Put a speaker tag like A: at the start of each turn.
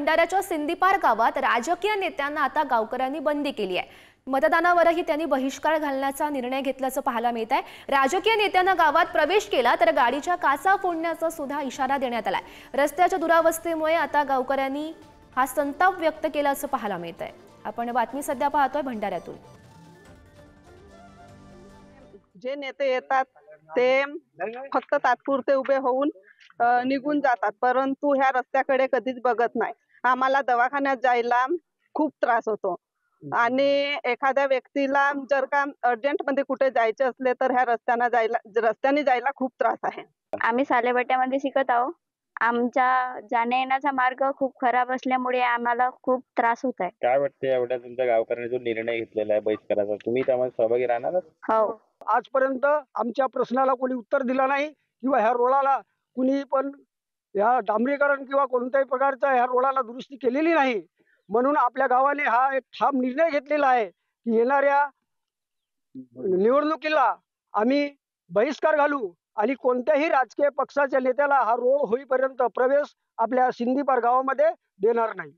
A: भंडाऱ्याच्या सिंदीपार गावात राजकीय नेत्यांना आता गावकऱ्यांनी बंदी केली आहे। मतदानावरही त्यांनी बहिष्कार घालण्याचा निर्णय घेतल्याचं पाहायला मिळत आहे। राजकीय नेत्यांना गावात प्रवेश केला तर गाडीच्या काचा फोडण्याचा सुद्धा इशारा देण्यात आलाय। रस्त्याच्या दुरावस्थेमुळे आता गावकऱ्यांनी हा संताप व्यक्त केल्याचं पाहायला मिळत आहे। आपण बातमी सध्या पाहतोय भंडाऱ्यातून।
B: जे नेते येतात ते फक्त तात्पुरते उभे होऊन निघून जातात, परंतु ह्या रस्त्याकडे कधीच बघत नाही। आम्हाला दवाखान्यात जायला खूप त्रास होतो आणि एखाद्या व्यक्तीला जर का अर्जंट मध्ये कुठे जायचे असले तर ह्या रस्त्याने जायला खूप त्रास आहे।
C: आम्ही सालेबट्यामध्ये शिकत आहोत। आमचा जाण्या येण्याचा मार्ग खूप खराब असल्यामुळे आम्हाला खूप त्रास होत आहे।
D: काय वाटते एवढ्या तुमच्या गावकऱ्यांनी जो निर्णय घेतलेला आहे बहिष्काराचा, तुम्ही त्यामध्ये सहभागी राहणार?
C: हो,
E: आजपर्यंत आमच्या प्रश्नाला कोणी उत्तर दिलं नाही किंवा ह्या रोडाला कुणी पण या डांबरीकरण किंवा कोणत्याही प्रकारचा ह्या रोडाला दुरुस्ती केलेली नाही। म्हणून आपल्या गावाने हा एक ठाम निर्णय घेतलेला आहे की येणाऱ्या निवडणुकीला आम्ही बहिष्कार घालू आणि कोणत्याही राजकीय पक्षाच्या नेत्याला हा रोड होईपर्यंत प्रवेश आपल्या सिंदीपार गावामध्ये देणार नाही।